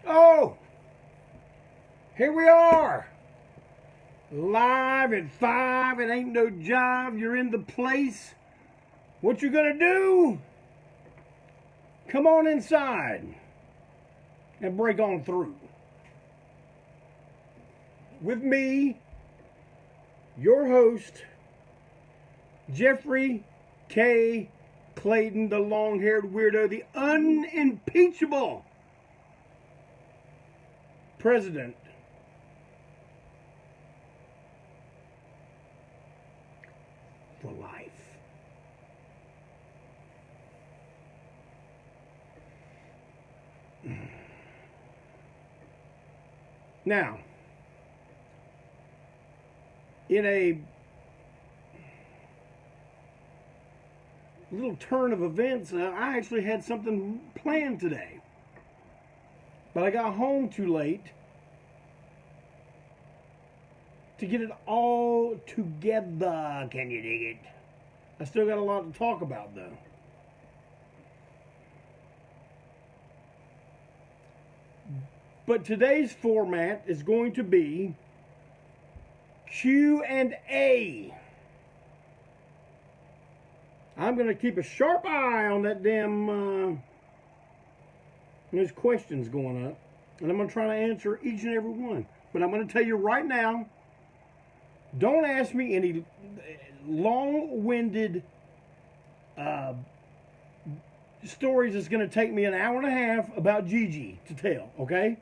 Oh, here we are. Live at 5. It ain't no job. You're in the place. What you gonna do? Come on inside and break on through. With me, your host, Jeffrey K. Clayton, the long-haired weirdo, the unimpeachable President for life. Now, in a little turn of events, I actually had something planned today. But I got home too late to get it all together. Can you dig it? I still got a lot to talk about, though. But today's format is going to be Q&A. I'm going to keep a sharp eye on that damn there's questions going up, and I'm going to try to answer each and every one. But I'm going to tell you right now, don't ask me any long-winded stories that's going to take me an hour and a half about Gigi to tell, okay?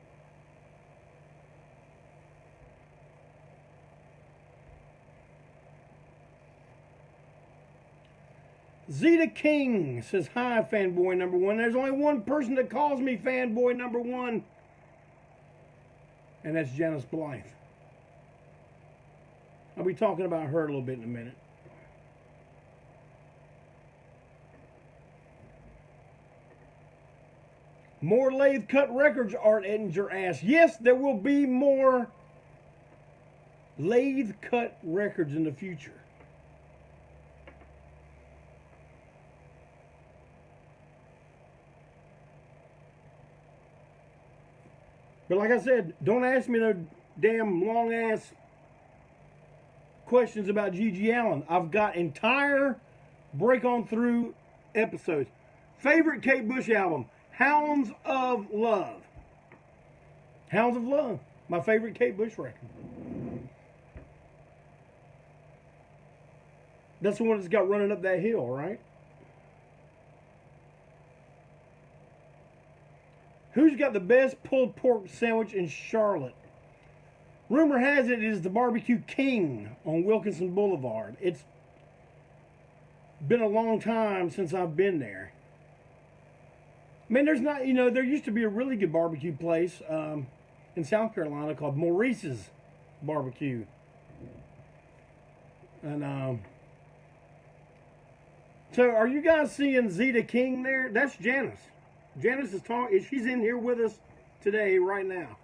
Zeta King says, hi, fanboy number one. There's only one person that calls me fanboy number one, and that's Janice Blythe. I'll be talking about her a little bit in a minute. More lathe cut records, Art Ettinger asks. Yes, there will be more lathe cut records in the future. But like I said, don't ask me no damn long-ass questions about Gigi Allen. I've got entire break-on-through episodes. Favorite Kate Bush album, Hounds of Love. Hounds of Love, my favorite Kate Bush record. That's the one that's got Running Up That Hill, right? Who's got the best pulled pork sandwich in Charlotte? Rumor has it is the Barbecue King on Wilkinson Boulevard. It's been a long time since I've been there. I mean, there's not, there used to be a really good barbecue place in South Carolina called Maurice's Barbecue. And so are you guys seeing Zeta King there? That's Janice. Janice is talking. She's in here with us today, right now.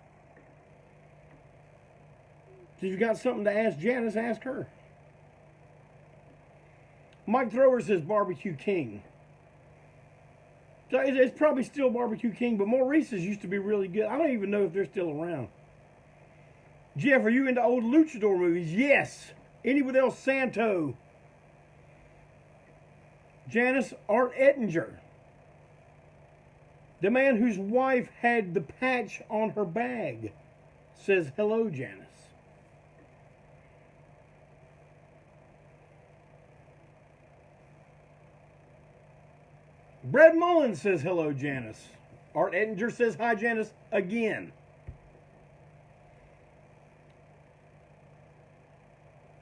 So if you got something to ask Janice, ask her. Mike Thrower says Barbecue King. So it's probably still Barbecue King, but Maurice's used to be really good. I don't even know if they're still around. Jeff, are you into old luchador movies? Yes. Any with El Santo. Janice, Art Ettinger. The man whose wife had the patch on her bag says, hello, Janice. Brad Mullins says, hello, Janice. Art Ettinger says, hi, Janice, again.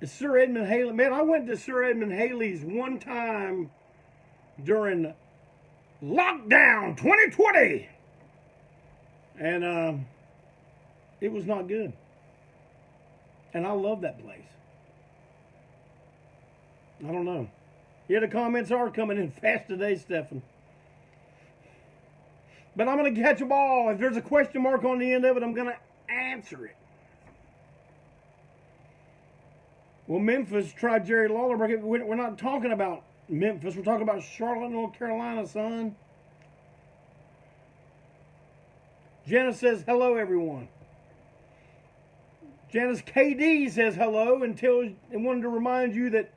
It's Sir Edmund Haley. Man, I went to Sir Edmund Haley's one time during Lockdown 2020, and it was not good, and I love that place. I don't know. Yeah, the comments are coming in fast today, Stefan, but I'm going to catch them all. If there's a question mark on the end of it, I'm going to answer it. Well, Memphis tried Jerry Lawler. We're not talking about Memphis. We're talking about Charlotte, North Carolina, son. Janice says, hello, everyone. Janice KD says hello and wanted to remind you that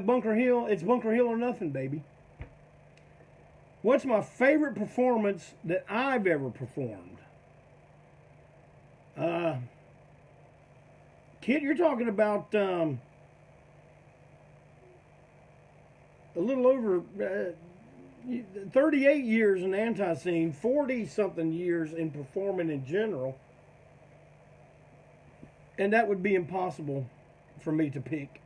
Bunker Hill, it's Bunker Hill or nothing, baby. What's my favorite performance that I've ever performed? Kid, you're talking about a little over 38 years in ANTiSEEN, 40-something years in performing in general. And that would be impossible for me to pick.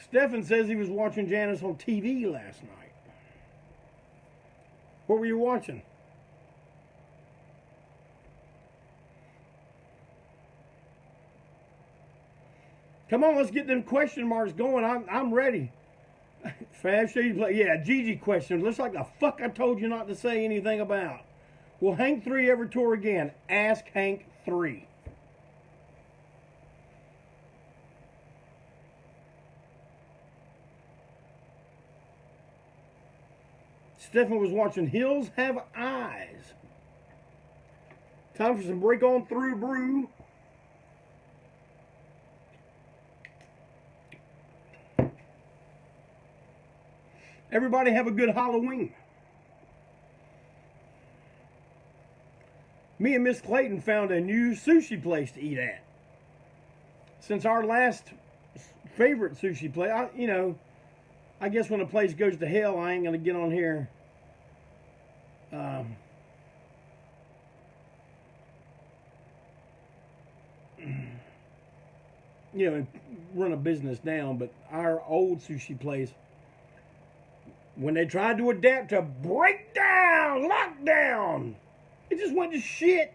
Stefan says he was watching Janice on TV last night. What were you watching? Come on, let's get them question marks going. I'm ready. Fab Shady Play. Yeah, Gigi question. Looks like the fuck I told you not to say anything about. Will Hank 3 ever tour again? Ask Hank 3. Stephen was watching Hills Have Eyes. Time for some break on through brew. Everybody have a good Halloween. Me and Miss Clayton found a new sushi place to eat at. Since our last favorite sushi place, I guess when a place goes to hell, I ain't going to get on here. Run a business down, but our old sushi place, when they tried to adapt to breakdown, lockdown, it just went to shit.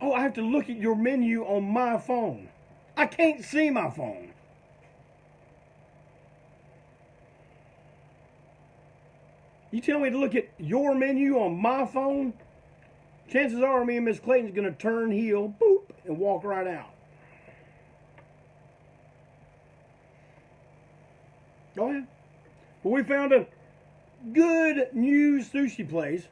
Oh, I have to look at your menu on my phone. I can't see my phone. You tell me to look at your menu on my phone, chances are me and Miss Clayton's going to turn heel, boop, and walk right out. Oh, yeah. But we found a good new sushi place.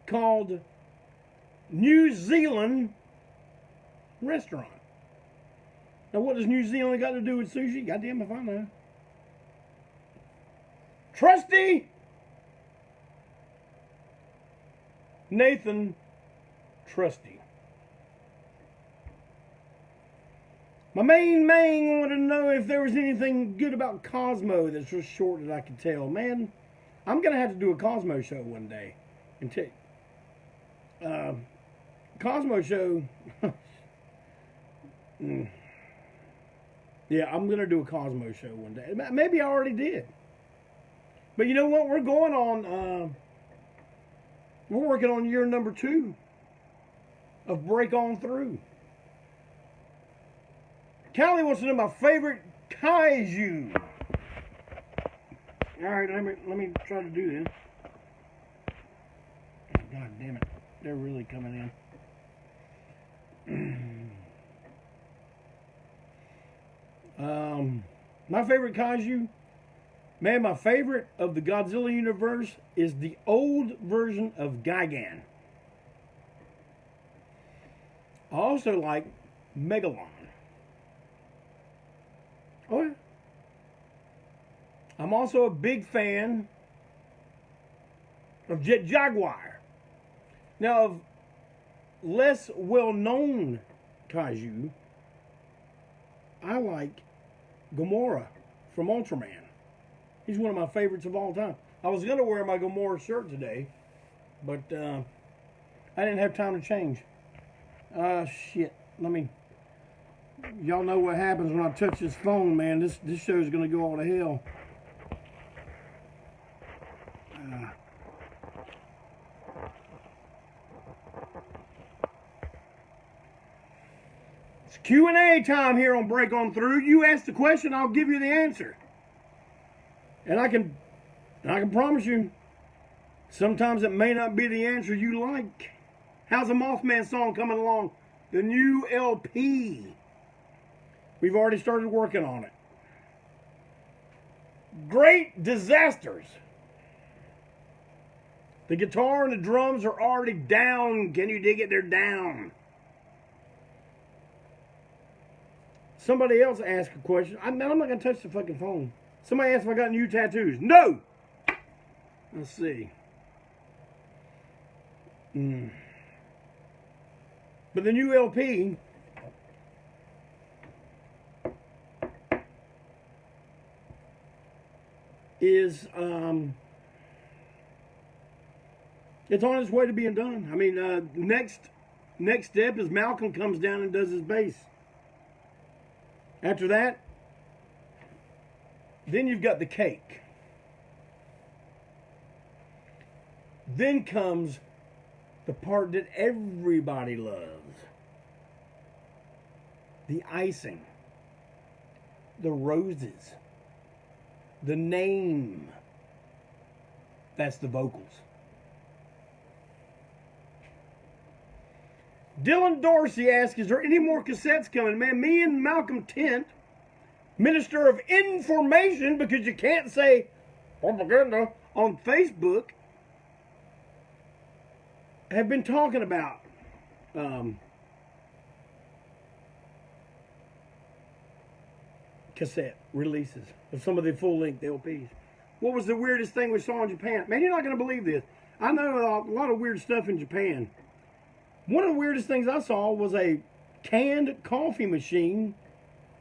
Called New Zealand Restaurant. Now, what does New Zealand got to do with sushi? Goddamn if I know. Trusty Nathan Trusty. My main wanted to know if there was anything good about Cosmo that's just short that I could tell. Man, I'm going to have to do a Cosmo show one day. And Cosmo show... Yeah, I'm going to do a Cosmo show one day. Maybe I already did. But you know what? We're going on... we're working on year number 2 of Break On Through. Callie wants to know my favorite kaiju. Alright, let me try to do this. God damn it. They're really coming in. My favorite kaiju, man, my favorite of the Godzilla universe is the old version of Gigan. I also like Megalon. Oh, yeah. I'm also a big fan of Jet Jaguar. Now, of less well-known kaiju, I like Gamora from Ultraman. He's one of my favorites of all time. I was going to wear my Gamora shirt today, but I didn't have time to change. Shit. Y'all know what happens when I touch this phone, man. This show is going to go all to hell. It's Q&A time here on Break On Through. You ask the question, I'll give you the answer. And I can promise you, Sometimes it may not be the answer you like. How's the Mothman song coming along? The new LP. We've already started working on it. Great disasters. The guitar and the drums are already down. Can you dig it? They're down. Somebody else asked a question. I'm not going to touch the fucking phone. Somebody asked if I got new tattoos. No! Let's see. But the new LP is it's on its way to being done. I mean, next step is Malcolm comes down and does his bass. After that, then you've got the cake. Then comes the part that everybody loves. The icing. The roses. The name. That's the vocals. Dylan Dorsey asks, is there any more cassettes coming? Man, me and Malcolm Tent, Minister of Information, because you can't say propaganda on Facebook, have been talking about cassette releases of some of the full-length LPs. What was the weirdest thing we saw in Japan? Man, you're not going to believe this. I know a lot of weird stuff in Japan. One of the weirdest things I saw was a canned coffee machine,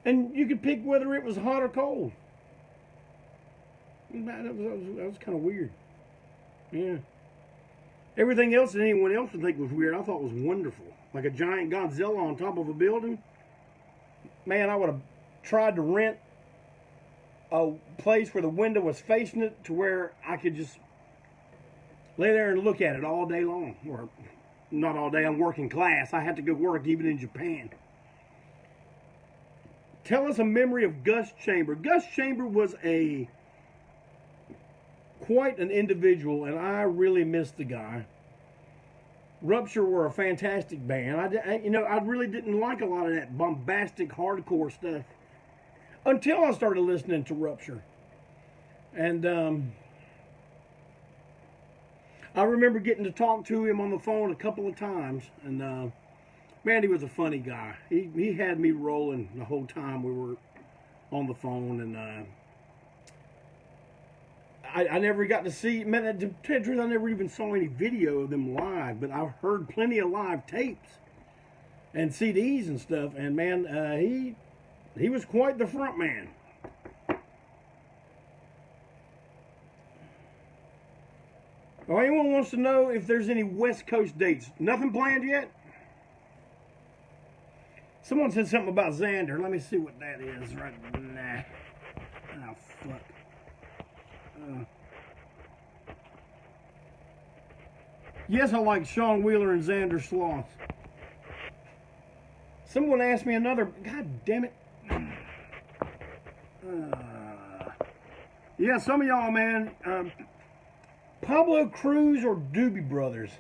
and you could pick whether it was hot or cold. That was kind of weird. Yeah. Everything else that anyone else would think was weird, I thought was wonderful. Like a giant Godzilla on top of a building. Man, I would have tried to rent a place where the window was facing it to where I could just lay there and look at it all day long. Or not all day, I'm working class. I had to go work even in Japan. Tell us a memory of Gus Chamber. Gus Chamber was quite an individual, and I really missed the guy. Rupture were a fantastic band. I really didn't like a lot of that bombastic hardcore stuff until I started listening to Rupture. And I remember getting to talk to him on the phone a couple of times, and man, he was a funny guy. He had me rolling the whole time we were on the phone, and I never got to see, man, to tell the truth, I never even saw any video of them live, but I've heard plenty of live tapes and CDs and stuff, and man, he was quite the front man. Oh, anyone wants to know if there's any West Coast dates? Nothing planned yet? Someone said something about Xander. Let me see what that is right now. Oh, fuck. Yes, I like Sean Wheeler and Xander Sloth. Someone asked me another. God damn it. Yeah, some of y'all, man. Pablo Cruz or Doobie Brothers?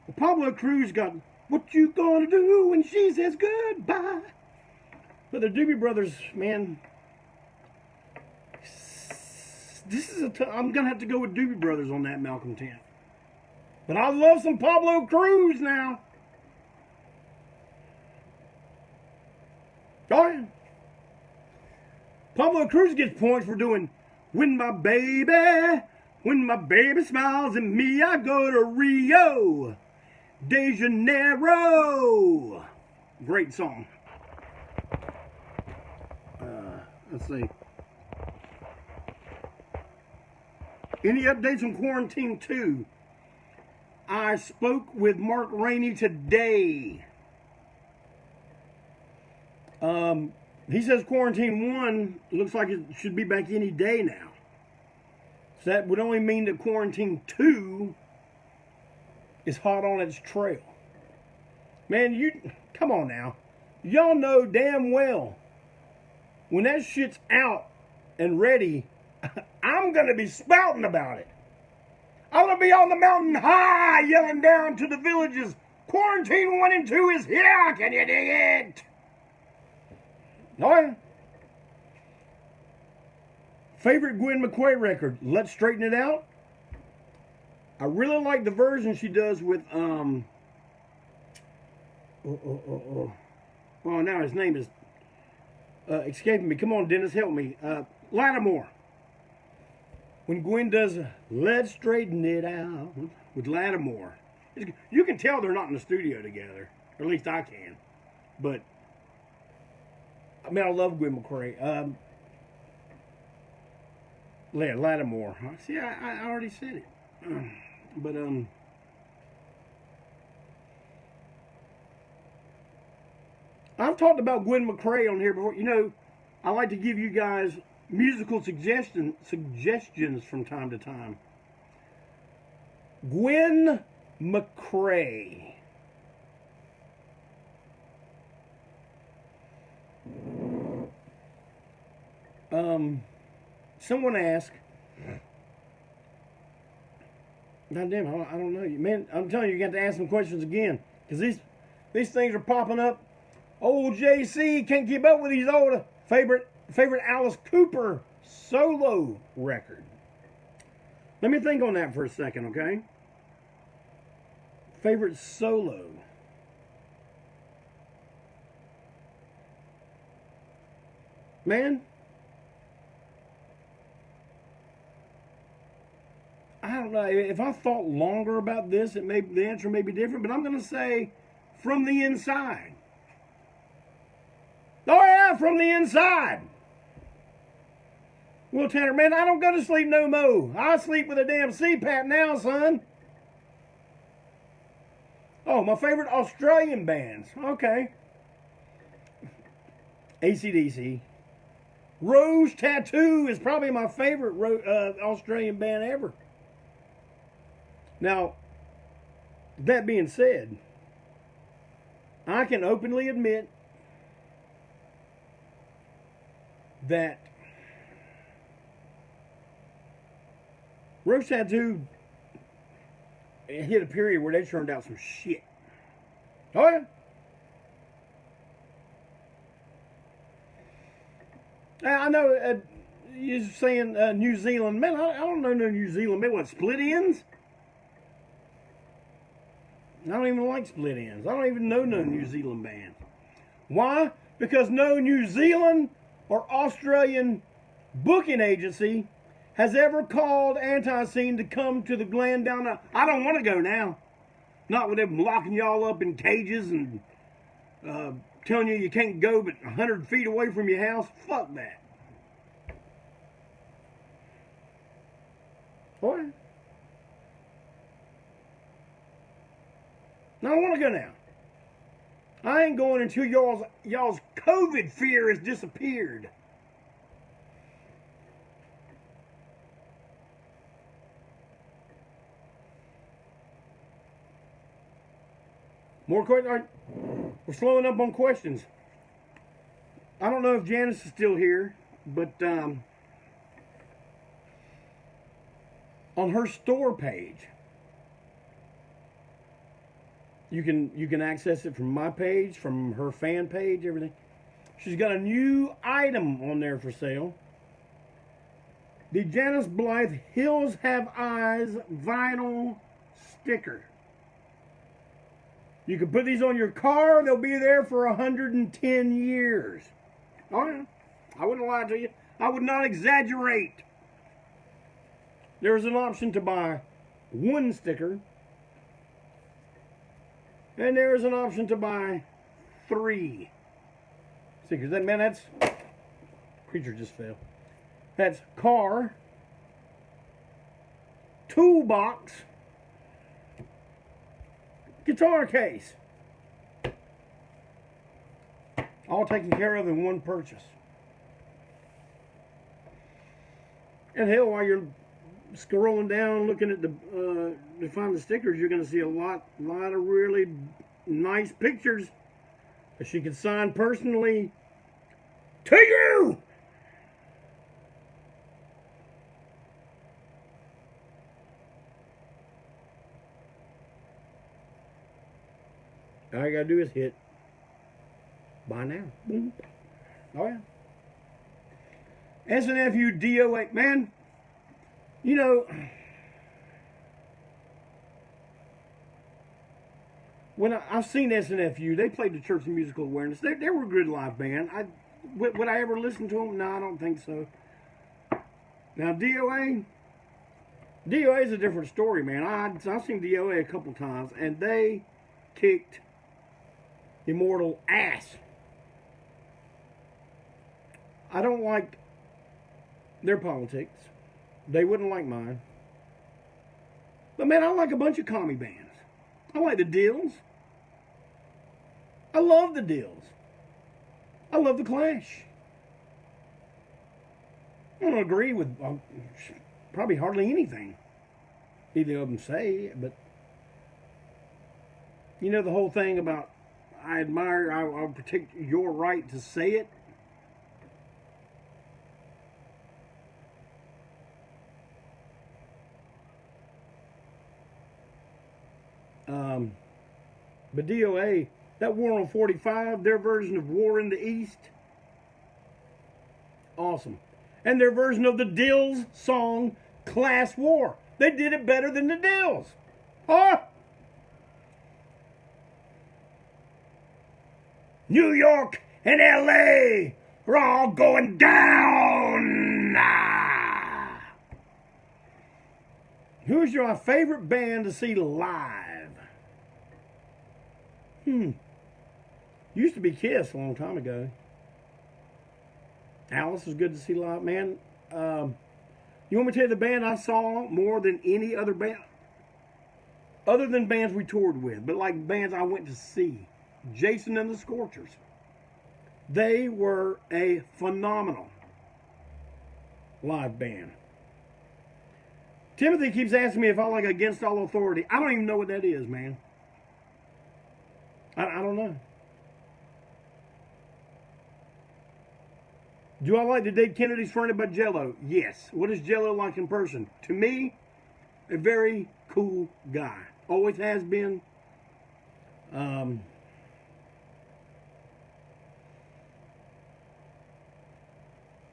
Well, Pablo Cruz got "What You Gonna Do When She Says Goodbye." But the Doobie Brothers, man, this is I'm gonna have to go with Doobie Brothers on that, Malcolm Tent. But I love some Pablo Cruz now. Oh yeah. Pablo Cruz gets points for doing When My Baby Smiles at Me, I Go to Rio de Janeiro. Great song. Let's see. Any updates on Quarantine 2? I spoke with Mark Rainey today. He says Quarantine 1 looks like it should be back any day now. So that would only mean that Quarantine 2 is hot on its trail. Man, come on now. Y'all know damn well when that shit's out and ready, I'm going to be spouting about it. I want to be on the mountain high, yelling down to the villages. Quarantine 1 and 2 is here. Can you dig it? Oh, yeah. Favorite Gwen McCrae record? Let's Straighten It Out. I really like the version she does with well, now his name is escaping me. Come on, Dennis, help me. Lattimore. When Gwen does Let's Straighten It Out with Lattimore, you can tell they're not in the studio together. Or at least I can. But, I mean, I love Gwen McCrae. Lattimore. See, I already said it. But, I've talked about Gwen McCrae on here before. You know, I like to give you guys musical suggestions from time to time. Gwen McCrae. Someone asked, God damn, I don't know. Man, I'm telling you, you got to ask some questions again. Because these things are popping up. Old JC can't keep up with these old favorite Alice Cooper solo record. Let me think on that for a second, okay? Favorite solo. Man, I don't know. If I thought longer about this, the answer may be different, but I'm going to say From the Inside. Oh yeah, From the Inside. Will Tanner, man, I don't go to sleep no more. I sleep with a damn CPAP now, son. Oh, my favorite Australian bands. Okay. AC/DC. Rose Tattoo is probably my favorite Australian band ever. Now, that being said, I can openly admit that Rose Tattoo hit a period where they turned out some shit. Oh yeah. I know you're saying New Zealand. Man, I don't know no New Zealand. Man, what, Split Ends? I don't even like Split Ends. I don't even know no New Zealand band. Why? Because no New Zealand or Australian booking agency has ever called ANTiSEEN to come to the Glen down there. I don't want to go now. Not with them locking y'all up in cages and telling you can't go but 100 feet away from your house. Fuck that. Boy. I don't want to go now. I ain't going until y'all's COVID fear has disappeared. More questions? We're slowing up on questions. I don't know if Janice is still here, but on her store page, you can access it from my page, from her fan page, everything. She's got a new item on there for sale. The Janice Blythe Hills Have Eyes vinyl sticker. You can put these on your car. They'll be there for 110 years. Oh, yeah. I wouldn't lie to you. I would not exaggerate. There's an option to buy one sticker. And there is an option to buy 3 stickers. That, man, that's... Creature just fell. That's car, toolbox, guitar case. All taken care of in one purchase. And hell, while you're scrolling down looking at the to find the stickers, you're going to see a lot of really nice pictures that she could sign personally to you. All you gotta do is hit buy now. Boom. Oh yeah. SNFU DOA. Man, you know, when I've seen SNFU, they played the Church of Musical Awareness. They were a good live band. Would I ever listen to them? No, I don't think so. Now DOA is a different story, man. I've seen DOA a couple times, and they kicked Immortal ass. I don't like their politics. They wouldn't like mine. But man, I like a bunch of commie bands. I like the Dills. I love the Dills. I love the Clash. I don't agree with probably hardly anything either of them say, but you know the whole thing about I'll protect your right to say it. But DOA, that War on 45, their version of War in the East, awesome. And their version of the Dills song, Class War. They did it better than the Dills. Huh? New York and LA are all going down. Who's your favorite band to see live? Used to be Kiss a long time ago. Alice is good to see live. Man, you want me to tell you the band I saw more than any other band? Other than bands we toured with, but like bands I went to see. Jason and the Scorchers. They were a phenomenal live band. Timothy keeps asking me if I like Against All Authority. I don't even know what that is, man. I don't know. Do I like the Dead Kennedys fronted by Jello? Yes. What is Jello like in person? To me, a very cool guy. Always has been. And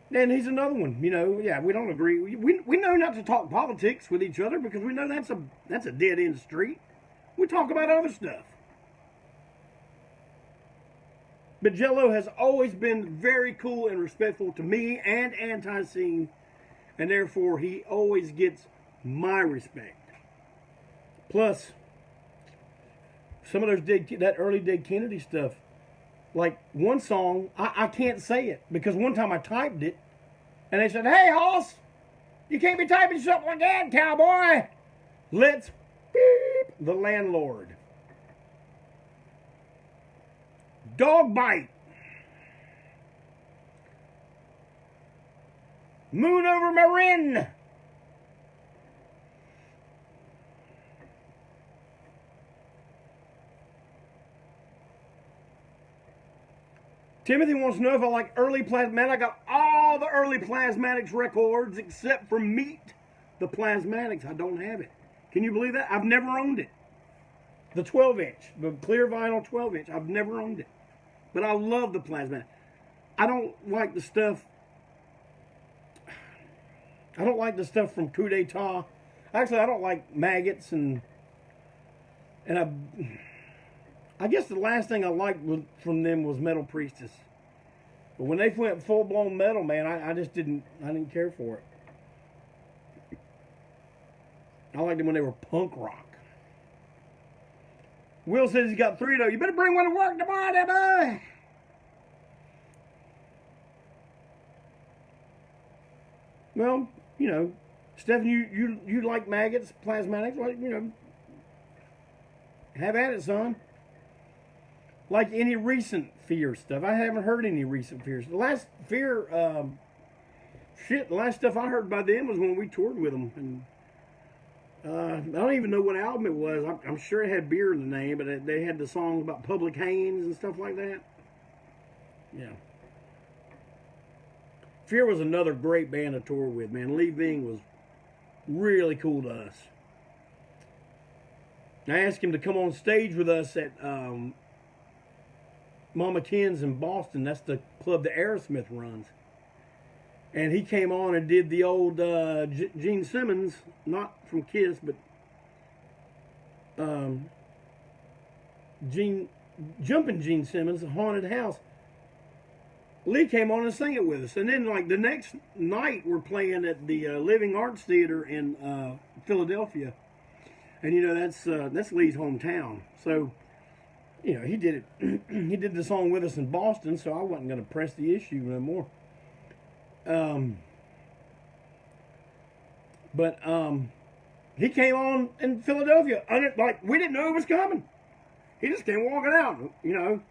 he's another one. You know, yeah, we don't agree. We know not to talk politics with each other because we know that's a dead end street. We talk about other stuff. But Jello has always been very cool and respectful to me and ANTiSEEN, and therefore he always gets my respect. Plus, some of those that early Dead Kennedy stuff, like one song, I can't say it because one time I typed it, and they said, "Hey, Hoss, you can't be typing something like that, cowboy. Let's beep the landlord." Dog bite. Moon over Marin. Timothy wants to know if I like early Plasmatic. I got all the early Plasmatics records except for Meet the Plasmatics. I don't have it. Can you believe that? I've never owned it. The 12-inch, the clear vinyl 12-inch. I've never owned it. But I love the Plasmatic. I don't like the stuff. I don't like the stuff from Coup d'etat. Actually, I don't like Maggots and I guess the last thing I liked from them was Metal Priestess. But when they went full blown metal, man, I just didn't care for it. I liked them when they were punk rock. Will says he's got 3 though. You better bring one to work tomorrow, there, boy. Well, you know, Stephen, you like Maggots, Plasmatics, like, you know, have at it, son. Like any recent Fear stuff. I haven't heard any recent Fear. The last Fear, the last stuff I heard by them was when we toured with them. And I don't even know what album it was. I'm sure it had beer in the name, but they had the songs about Public Hanes and stuff like that. Yeah. Fear was another great band to tour with, man. Lee Ving was really cool to us. I asked him to come on stage with us at Mama Ken's in Boston. That's the club that Aerosmith runs. And he came on and did the old Gene Simmons, not from Kiss, but Jumping Gene Simmons, Haunted House. Lee came on and sang it with us. And then, like, the next night, we're playing at the Living Arts Theater in Philadelphia. And, you know, that's Lee's hometown. So, you know, he did it. He did the song with us in Boston, so I wasn't going to press the issue no more. But he came on in Philadelphia. Like, we didn't know it was coming. He just came walking out, you know.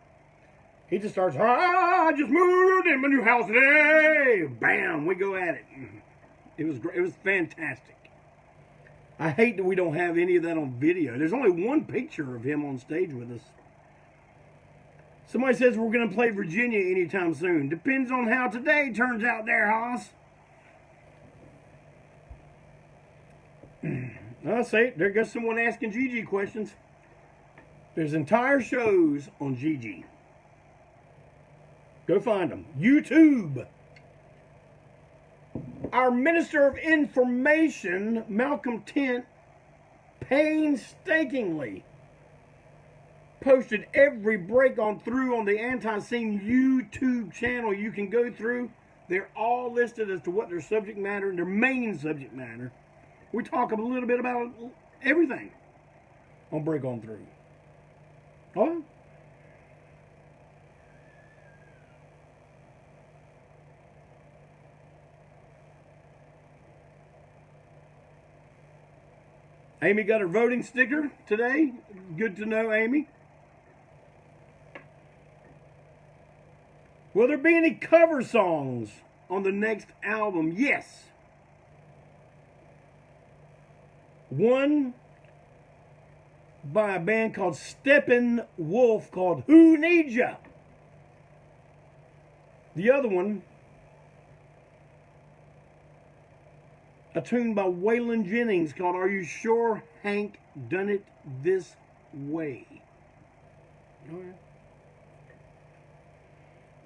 He just starts, I just moved in my new house today. Bam, we go at it. It was great. It was fantastic. I hate that we don't have any of that on video. There's only one picture of him on stage with us. Somebody says we're going to play Virginia anytime soon. Depends on how today turns out there, Hoss. I say, there goes someone asking Gigi questions. There's entire shows on Gigi. Go find them. YouTube. Our Minister of Information, Malcolm Tent, painstakingly posted every break on through on the ANTiSEEN YouTube channel. You can go through. They're all listed as to what their subject matter and their main subject matter. We talk a little bit about everything on Break On Through. Oh, Amy got her voting sticker today. Good to know, Amy. Will there be any cover songs on the next album? Yes. One by a band called Steppenwolf called Who Needs Ya? The other one, a tune by Waylon Jennings called Are You Sure Hank Done It This Way? Okay.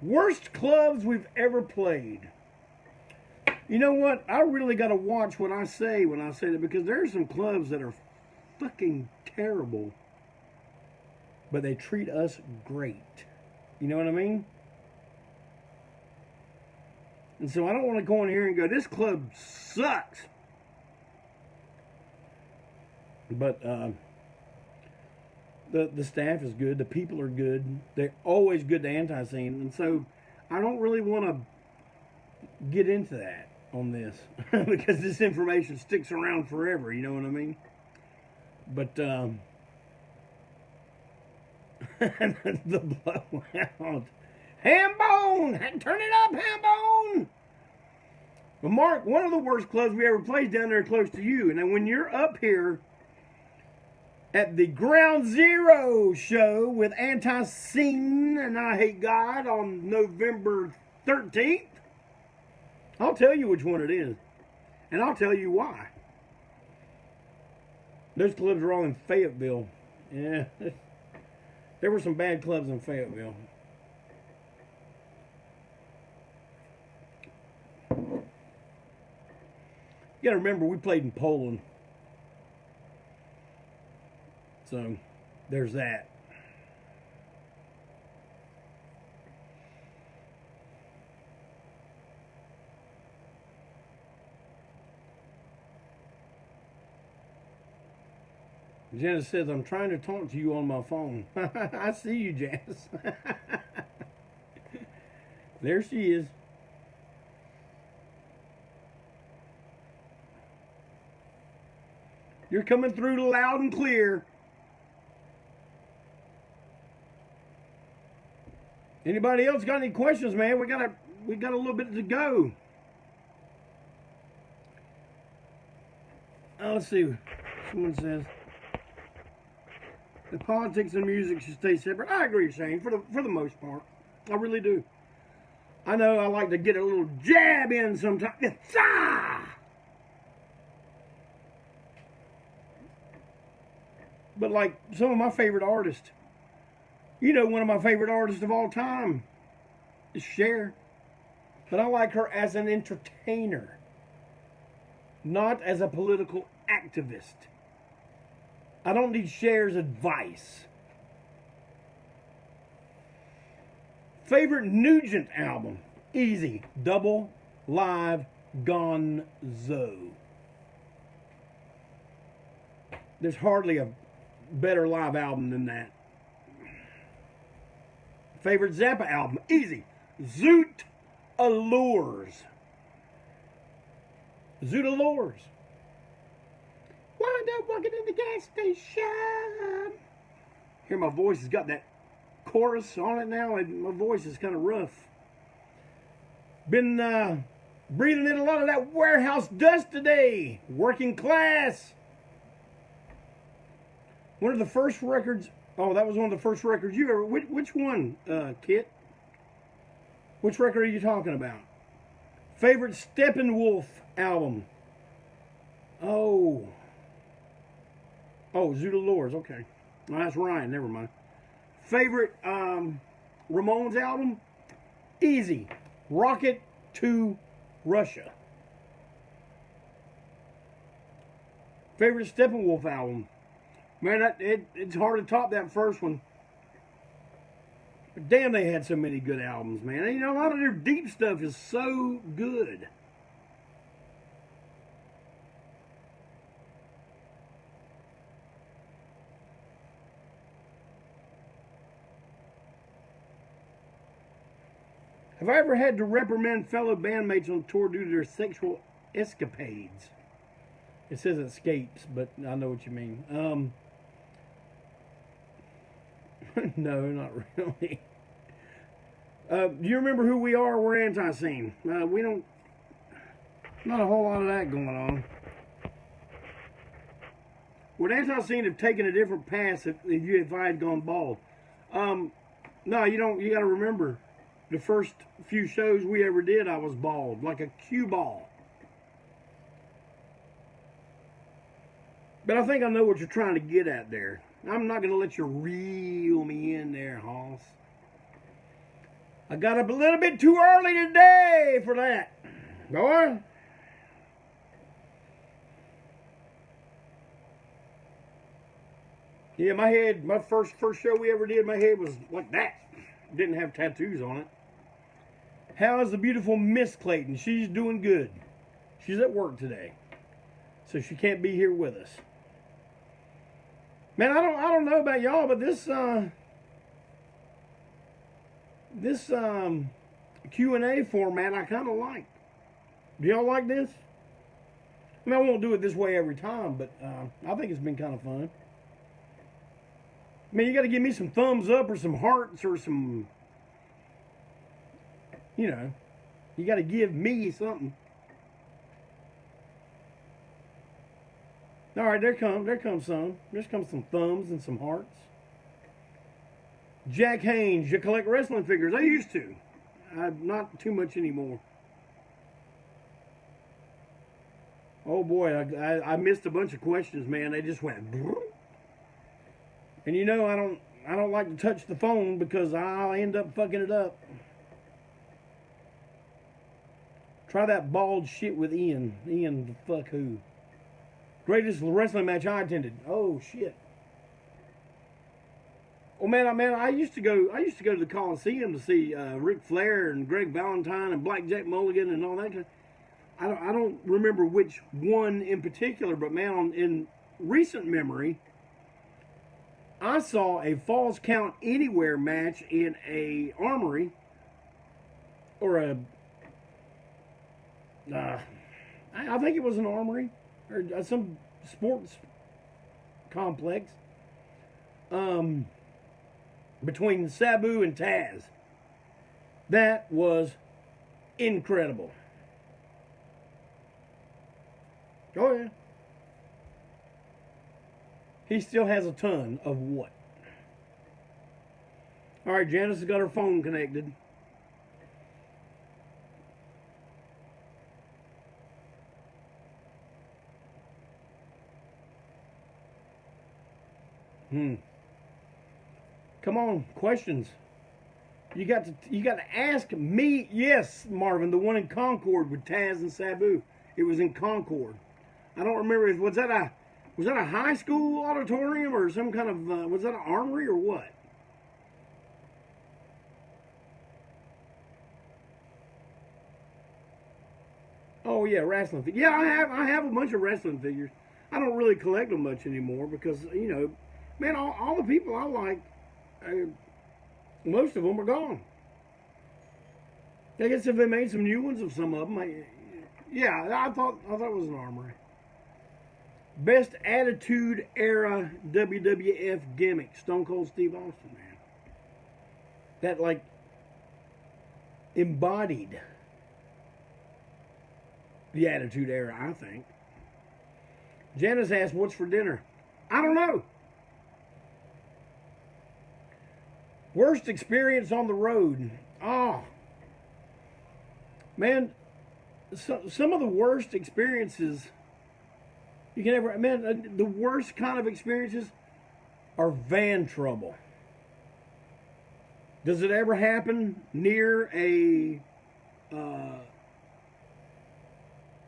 Worst clubs we've ever played. You know what? I really got to watch what I say when I say that, because there are some clubs that are fucking terrible, but they treat us great. You know what I mean? And so I don't want to go in here and go, this club sucks. But the staff is good. The people are good. They're always good to ANTiSEEN. And so I don't really want to get into that on this because this information sticks around forever. You know what I mean? But the blowout. Hambone! Turn it up, Hambone! But Mark, one of the worst clubs we ever played down there close to you. And then when you're up here at the Ground Zero show with ANTiSEEN and I Hate God on November 13th, I'll tell you which one it is. And I'll tell you why. Those clubs are all in Fayetteville. Yeah. There were some bad clubs in Fayetteville. You gotta remember, we played in Poland. So, there's that. Janice says, I'm trying to talk to you on my phone. I see you, Janice. There she is. You're coming through loud and clear. Anybody else got any questions, man? We got a little bit to go. Let's see. Someone says the politics and music should stay separate. I agree, Shane, for the most part. I really do. I know I like to get a little jab in sometimes. But like some of my favorite artists, You know, one of my favorite artists of all time is Cher. But I like her as an entertainer, not as a political activist. I don't need Cher's advice. Favorite Nugent album? Easy. Double Live Gonzo. There's hardly a better live album than that. Favorite Zappa album? Easy. Zoot Allures. Zoot Allures. Wound up walking in the gas station. Here, my voice has got that chorus on it now, and my voice is kind of rough. Been breathing in a lot of that warehouse dust today. Working Class. One of the first records. Oh, that was one of the first records you ever. Which one, Kit? Which record are you talking about? Favorite Steppenwolf album? Oh, Zoot Allures. Okay, well, that's Ryan. Never mind. Favorite Ramones album? Easy. Rocket to Russia. Favorite Steppenwolf album? Man, it's hard to top that first one. But damn, they had so many good albums, man. And, you know, a lot of their deep stuff is so good. Have I ever had to reprimand fellow bandmates on tour due to their sexual escapades? It says escapes, but I know what you mean. No, not really. Do you remember who we are? We're ANTiSEEN. We don't... Not a whole lot of that going on. Would ANTiSEEN have taken a different path if I had gone bald? No, you don't. You got to remember, the first few shows we ever did, I was bald, like a cue ball. But I think I know what you're trying to get at there. I'm not going to let you reel me in there, Hoss. I got up a little bit too early today for that. Go on. Yeah, my head, my first show we ever did, my head was like that. Didn't have tattoos on it. How is the beautiful Miss Clayton? She's doing good. She's at work today, so she can't be here with us. Man, I don't know about y'all, but this Q&A format I kind of like. Do y'all like this? I mean, I won't do it this way every time, but I think it's been kind of fun. I mean, you got to give me some thumbs up or some hearts or some, you know, you got to give me something. All right, there comes some. There comes some thumbs and some hearts. Jack Haynes, you collect wrestling figures? I used to. Not too much anymore. Oh boy, I missed a bunch of questions, man. They just went. And you know, I don't like to touch the phone because I'll end up fucking it up. Try that bald shit with Ian. Ian, the fuck who? Greatest wrestling match I attended. Oh shit. Oh man, I used to go to the Coliseum to see Ric Flair and Greg Valentine and Blackjack Mulligan and all that kind of, I don't remember which one in particular, but man, in recent memory, I saw a Falls Count Anywhere match in a armory or a I think it was an armory or some sports complex between Sabu and Taz. That was incredible. Oh yeah. He still has a ton of what? All right, Janice has got her phone connected. Come on, questions. You got to ask me. Yes, Marvin, the one in Concord with Taz and Sabu. It was in Concord. I don't remember. Was that a high school auditorium or some kind of was that an armory or what? Oh yeah, wrestling. Yeah, I have a bunch of wrestling figures. I don't really collect them much anymore because man, all the people I like, most of them are gone. I guess if they made some new ones of some of them, I thought it was an armory. Best Attitude Era WWF gimmick, Stone Cold Steve Austin, man. That like embodied the Attitude Era, I think. Janice asked, "What's for dinner?" I don't know. Worst experience on the road. Oh, man, some of the worst experiences you can ever, man, the worst kind of experiences are van trouble. Does it ever happen near a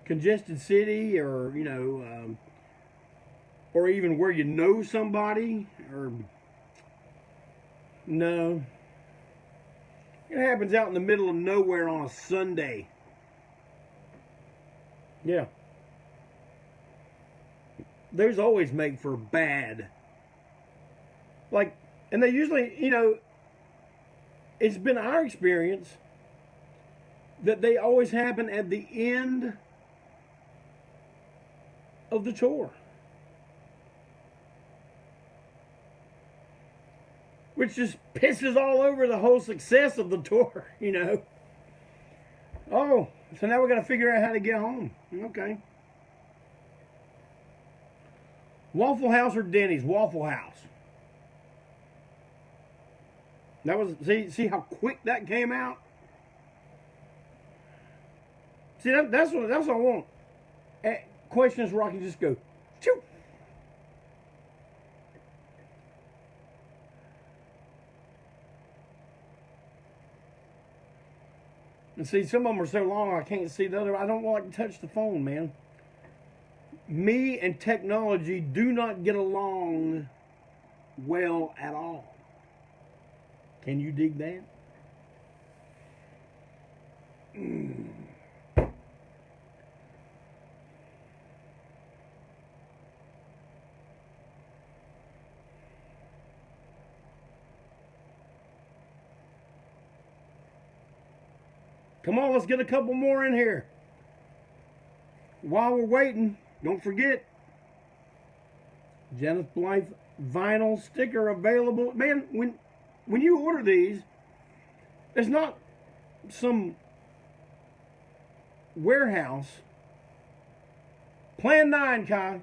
congested city or, or even where you know somebody? Or no. It happens out in the middle of nowhere on a Sunday. Yeah. Those always make for bad. Like, and they usually, it's been our experience that they always happen at the end of the tour. Which just pisses all over the whole success of the tour, Oh, so now we got to figure out how to get home. Okay. Waffle House or Denny's? Waffle House. That was, see how quick that came out? See, that's what I want. Questions where I can just go, choo. And see, some of them are so long I can't see the other. I don't like to touch the phone, man. Me and technology do not get along well at all. Can you dig that? Come on, let's get a couple more in here. While we're waiting, don't forget, Janice Blythe vinyl sticker available. Man, when you order these, it's not some warehouse. Plan 9, Kai.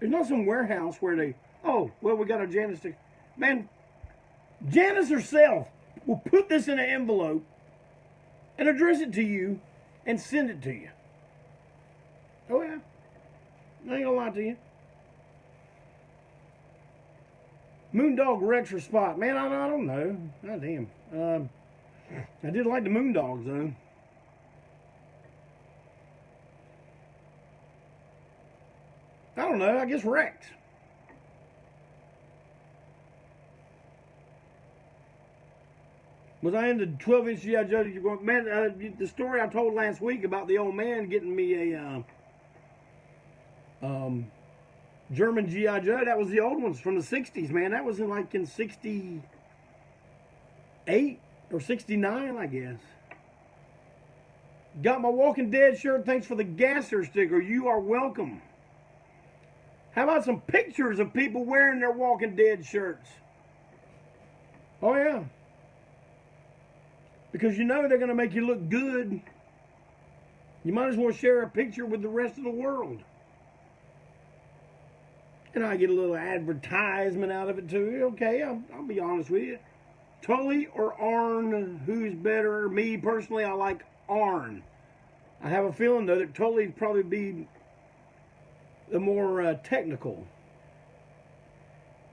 There's not some warehouse where they, we got a Janice sticker. Man, Janice herself will put this in an envelope and address it to you and send it to you. Oh yeah. I ain't gonna lie to you. Moondog Rex or Spot. Man, I don't know. God damn. I did like the Moondogs though. I don't know. I guess Rex. Was I into 12-inch G.I. Joe? Man, the story I told last week about the old man getting me a German G.I. Joe, that was the old ones from the 60s, man. That was in 68 or 69, I guess. Got my Walking Dead shirt. Thanks for the Gasser sticker. You are welcome. How about some pictures of people wearing their Walking Dead shirts? Oh, yeah. Because they're going to make you look good. You might as well share a picture with the rest of the world. And I get a little advertisement out of it too. Okay, I'll be honest with you. Tully or Arn, who's better? Me personally, I like Arn. I have a feeling though that Tully would probably be the more technical.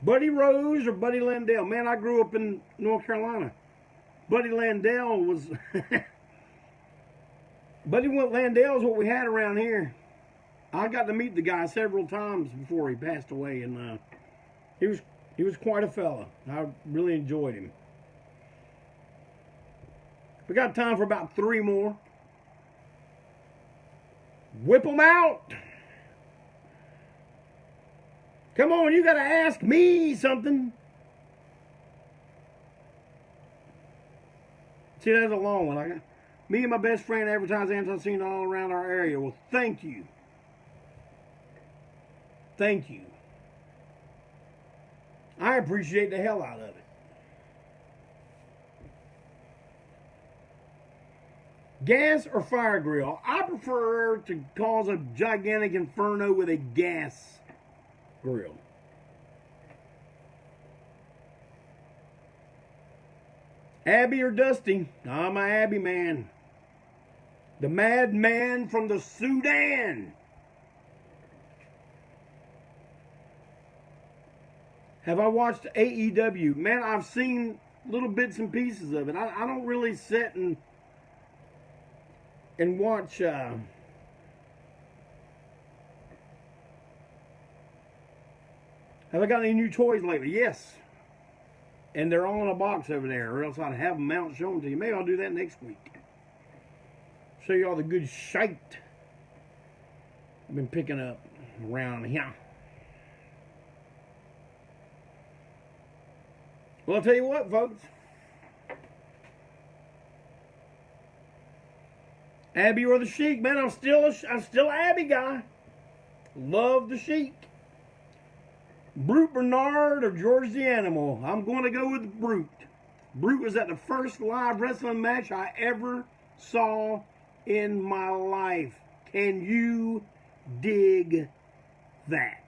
Buddy Rose or Buddy Landell? Man, I grew up in North Carolina. Buddy Landell was... Buddy Landell is what we had around here. I got to meet the guy several times before he passed away, and he was quite a fella. I really enjoyed him. We got time for about 3 more. Whip them out. Come on, you got to ask me something. See, that's a long one. Me and my best friend advertise ANTiSEEN all around our area. Well, thank you. Thank you. I appreciate the hell out of it. Gas or fire grill? I prefer to cause a gigantic inferno with a gas grill. Abby or Dusty? I'm a Abby man. The madman from the Sudan. Have I watched AEW? Man, I've seen little bits and pieces of it. I don't really sit and watch. Have I got any new toys lately? Yes. And they're all in a box over there, or else I'd have them out and show them to you. Maybe I'll do that next week. Show you all the good shite I've been picking up around here. Well, I'll tell you what, folks. Abby or the Sheik, man, I'm still an Abby guy. Love the Sheik. Brute Bernard or George the Animal? I'm going to go with Brute. Brute was at the first live wrestling match I ever saw in my life. Can you dig that?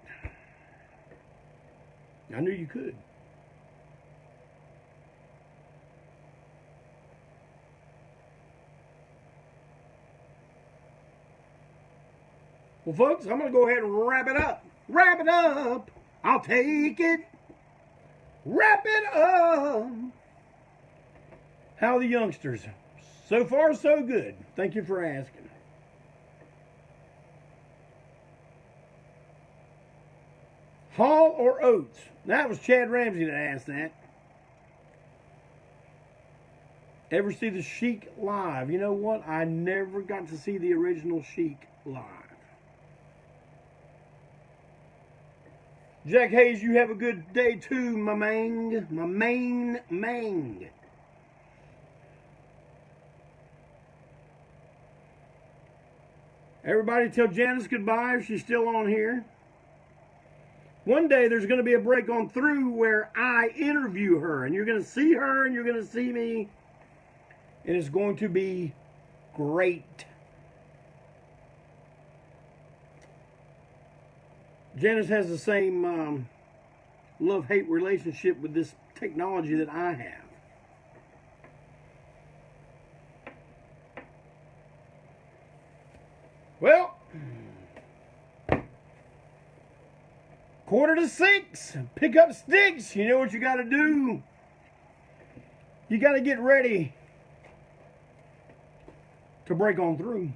I knew you could. Well, folks, I'm going to go ahead and wrap it up. Wrap it up. I'll take it. Wrap it up. How are the youngsters? So far, so good. Thank you for asking. Hall or Oates? That was Chad Ramsey that asked that. Ever see the Sheik live? You know what? I never got to see the original Sheik live. Jack Hayes, you have a good day too, my mang. My main mang. Everybody tell Janice goodbye if she's still on here. One day there's going to be a break on through where I interview her. And you're going to see her and you're going to see me. And it's going to be great. Janice has the same love-hate relationship with this technology that I have. Well, 5:45. Pick up sticks. You know what you got to do. You got to get ready to break on through.